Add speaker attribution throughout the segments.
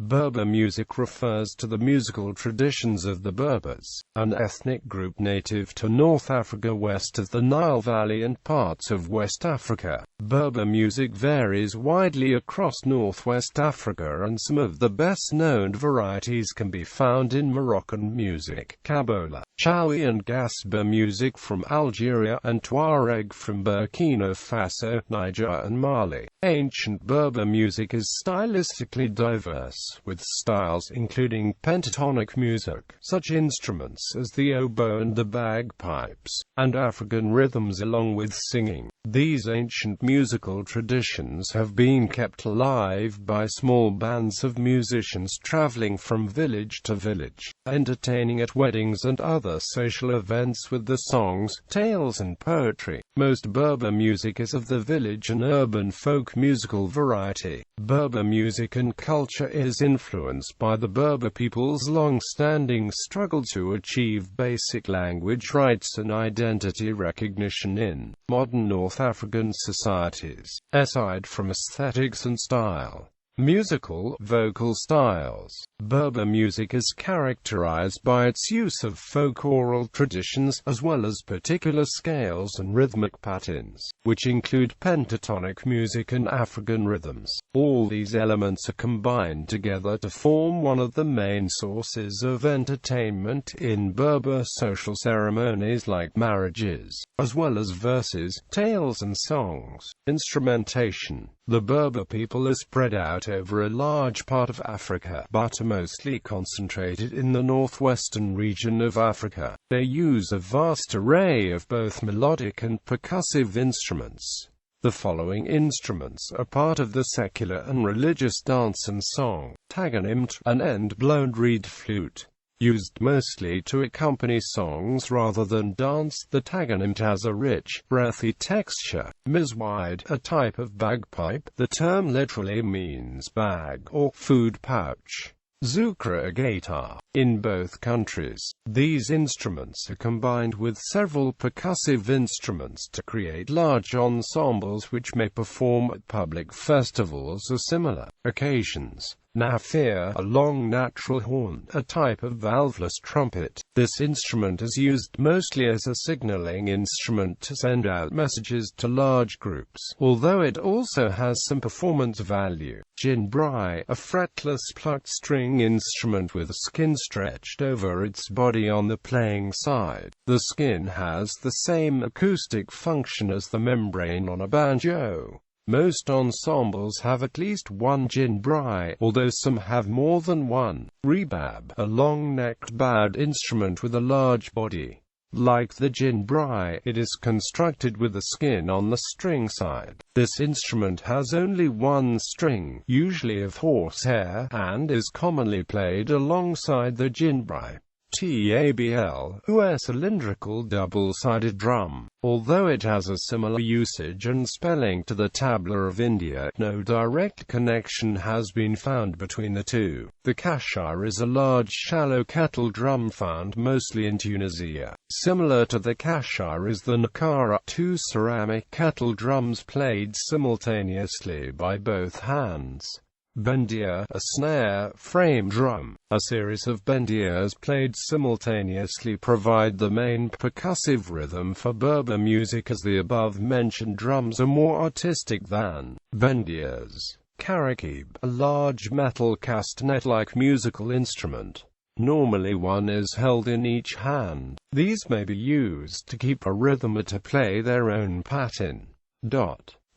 Speaker 1: Berber music refers to the musical traditions of the Berbers, an ethnic group native to North Africa west of the Nile Valley and parts of West Africa. Berber music varies widely across northwest Africa, and some of the best-known varieties can be found in Moroccan music, Kabyle, Chawi and Gasba music from Algeria, and Tuareg from Burkina Faso, Niger and Mali. Ancient Berber music is stylistically diverse, with styles including pentatonic music, such instruments as the oboe and the bagpipes, and African rhythms along with singing. These ancient musical traditions have been kept alive by small bands of musicians traveling from village to village, entertaining at weddings and other social events with the songs, tales and poetry. Most Berber music is of the village and urban folk musical variety. Berber music and culture is influenced by the Berber people's long-standing struggle to achieve basic language rights and identity recognition in modern North African societies. Aside from aesthetics and style, musical, vocal styles, Berber music is characterized by its use of folk oral traditions, as well as particular scales and rhythmic patterns, which include pentatonic music and African rhythms. All these elements are combined together to form one of the main sources of entertainment in Berber social ceremonies like marriages, as well as verses, tales and songs. Instrumentation. The Berber people are spread out over a large part of Africa, but are mostly concentrated in the northwestern region of Africa. They use a vast array of both melodic and percussive instruments. The following instruments are part of the secular and religious dance and song: taganimt, an end-blown reed flute. Used mostly to accompany songs rather than dance, the taganimt has a rich, breathy texture. Mizwide, a type of bagpipe. The term literally means bag or food pouch. Zoukra, a guitar. In both countries, these instruments are combined with several percussive instruments to create large ensembles which may perform at public festivals or similar occasions. Nafir, a long natural horn, a type of valveless trumpet. This instrument is used mostly as a signaling instrument to send out messages to large groups, although it also has some performance value. Jin Bry, a fretless plucked string instrument with skin stretched over its body on the playing side. The skin has the same acoustic function as the membrane on a banjo. Most ensembles have at least one Jin Bry, although some have more than one. Rebab, a long-necked bowed instrument with a large body. Like the Jin Bry, it is constructed with the skin on the string side. This instrument has only one string, usually of horsehair, and is commonly played alongside the Jin Bry. Tabl, a cylindrical double-sided drum. Although it has a similar usage and spelling to the tabla of India, no direct connection has been found between the two. The kashar is a large shallow kettle drum found mostly in Tunisia. Similar to the kashar is the nakara, two ceramic kettle drums played simultaneously by both hands. Bendia, a snare frame drum. A series of bendias played simultaneously provide the main percussive rhythm for Berber music, as the above-mentioned drums are more artistic than bendias. Karakib, a large metal castanet-like musical instrument. Normally one is held in each hand. These may be used to keep a rhythm or to play their own pattern.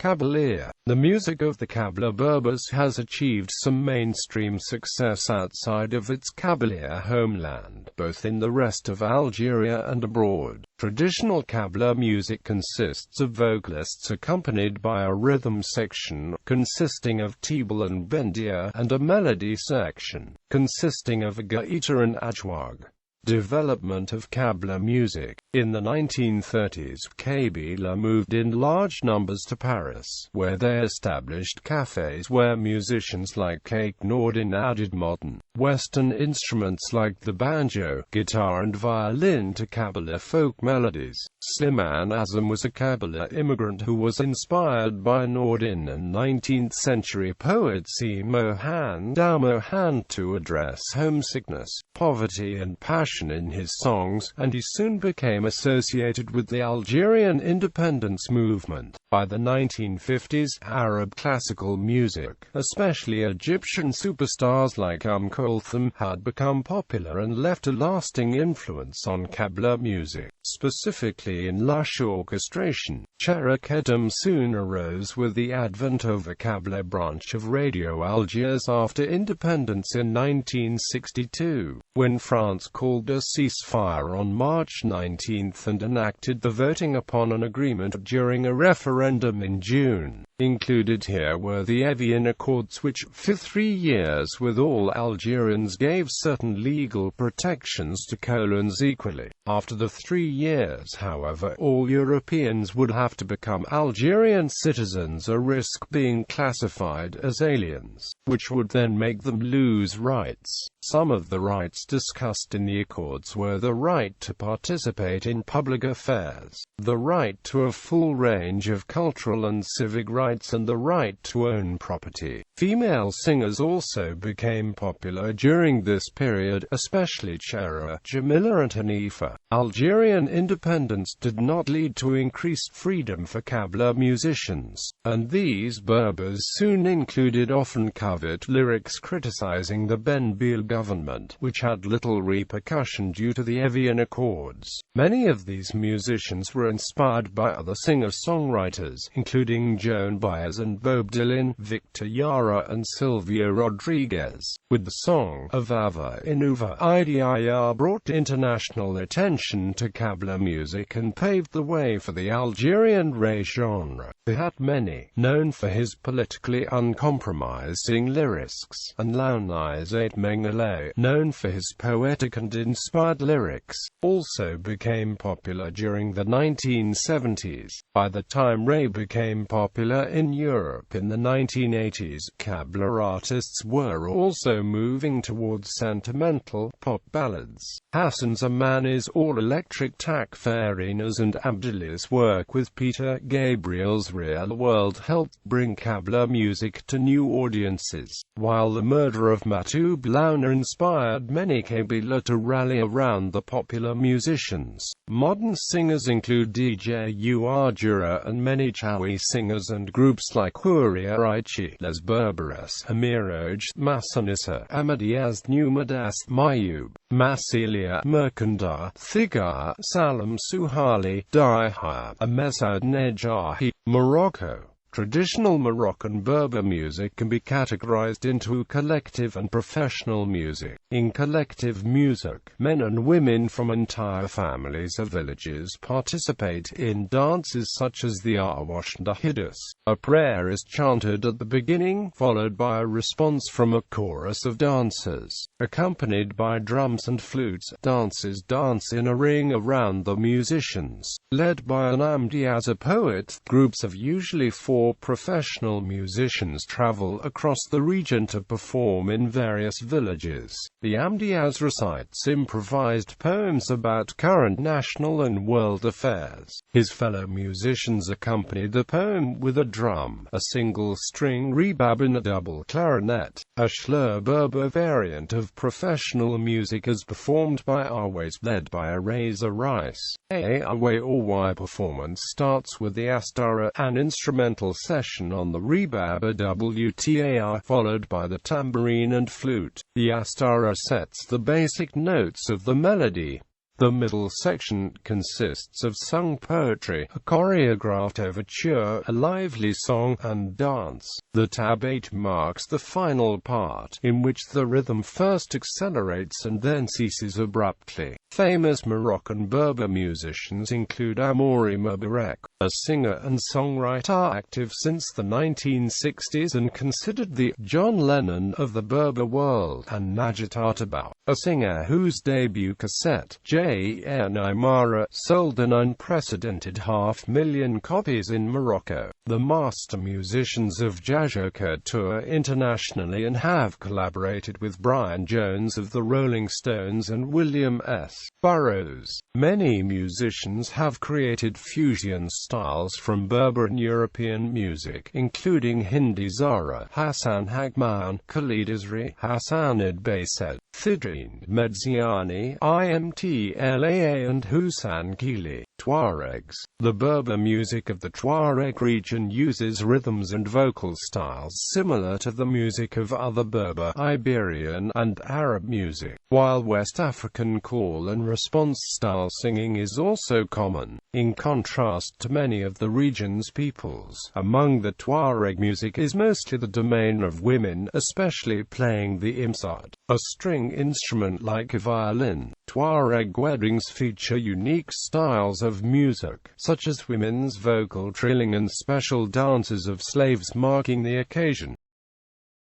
Speaker 1: Kabyle. The music of the Kabyle Berbers has achieved some mainstream success outside of its Kabyle homeland, both in the rest of Algeria and abroad. Traditional Kabyle music consists of vocalists accompanied by a rhythm section, consisting of tibal and bendia, and a melody section, consisting of a gaita and ajwag. Development of Kabyle music. In the 1930s, Kabyle moved in large numbers to Paris, where they established cafes where musicians like Kake Nordin added modern, Western instruments like the banjo, guitar and violin to Kabyle folk melodies. Slimane Azam was a Kabyle immigrant who was inspired by Nordin and 19th-century poet Si Mohan Dalmohan to address homesickness, poverty and passion in his songs, and he soon became associated with the Algerian independence movement. By the 1950s, Arab classical music, especially Egyptian superstars like Kulthum, had become popular and left a lasting influence on Kabyle music, specifically in lush orchestration. Cheraketum soon arose with the advent of a Kabyle branch of Radio Algiers after independence in 1962, when France called a ceasefire on March 19 and enacted the voting upon an agreement during a referendum in June. Included here were the Evian Accords, which, for 3 years with all Algerians, gave certain legal protections to colons equally. After the 3 years, however, all Europeans would have to become Algerian citizens or risk being classified as aliens, which would then make them lose rights. Some of the rights discussed in the Accords were the right to participate in public affairs, the right to a full range of cultural and civic rights, and the right to own property. Female singers also became popular during this period, especially Chera, Jamila and Hanifa. Algerian independence did not lead to increased freedom for Kabyle musicians, and these Berbers soon included often covert lyrics criticizing the Ben Belle government, which had little repercussion due to the Evian Accords. Many of these musicians were inspired by other singer-songwriters, including Joan Baez and Bob Dylan, Victor Jara and Silvio Rodriguez, with the song Avava Inuva Idir brought international attention to Kabyle music and paved the way for the Algerian Ray genre. Behat Meni, known for his politically uncompromising lyrics, and Launais Eight Mengele, known for his poetic and inspired lyrics, also became popular during the 1970s. By the time Ray became popular in Europe in the 1980s, Kabyle artists were also moving towards sentimental pop ballads. Hassan Zamani's all-electric Takfarinas and Abdeli's work with Peter Gabriel's Real World helped bring Kabyle music to new audiences, while the murder of Matoub Launa inspired many Kabyle to rally around the popular musicians. Modern singers include DJ Uardura and many Chawi singers and groups like Huria Aichi, Les Berbers, Amiroj, Masanissa, Amadiaz Numadas, Mayub, Masilia, Merkandar, Thigar, Salam Suhali, Daiha, Amesaud Nejahi, Morocco. Traditional Moroccan Berber music can be categorized into collective and professional music. In collective music, men and women from entire families of villages participate in dances such as the Awash and Hidus. A prayer is chanted at the beginning, followed by a response from a chorus of dancers, accompanied by drums and flutes. Dancers dance in a ring around the musicians, led by an Amdiaz, a poet. Groups of usually 4 professional musicians travel across the region to perform in various villages. The Amdiaz recites improvised poems about current national and world affairs. His fellow musicians accompany the poem with a drum, a single-string rebab and a double clarinet. A Schlur Berber variant of professional music is performed by Arways, led by a Reza Rice. A Arway or Y performance starts with the Astara, an instrumental session on the rebab, a WTAR, followed by the tambourine and flute. The Astara sets the basic notes of the melody. The middle section consists of sung poetry, a choreographed overture, a lively song, and dance. The tab 8 marks the final part, in which the rhythm first accelerates and then ceases abruptly. Famous Moroccan Berber musicians include Amoury Mebarek, a singer and songwriter active since the 1960s and considered the John Lennon of the Berber world, and Najat Artabal, a singer whose debut cassette, J.N. Imara, sold an unprecedented 500,000 copies in Morocco. The master musicians of Jazzercode tour internationally and have collaborated with Brian Jones of the Rolling Stones and William S. Burroughs. Many musicians have created fusion styles from Berber and European music, including Hindi Zara, Hassan Hagman, Khalid Isri, Hassanid Baysed, Thidreen Medziani, Imtlaa and Hussan Kili. Tuaregs. The Berber music of the Tuareg region uses rhythms and vocal styles similar to the music of other Berber, Iberian, and Arab music, while West African call and response style singing is also common. In contrast to many of the region's peoples, among the Tuareg music is mostly the domain of women, especially playing the imsad, a string instrument like a violin. Tuareg weddings feature unique styles of music, such as women's vocal trilling and special dances of slaves marking the occasion.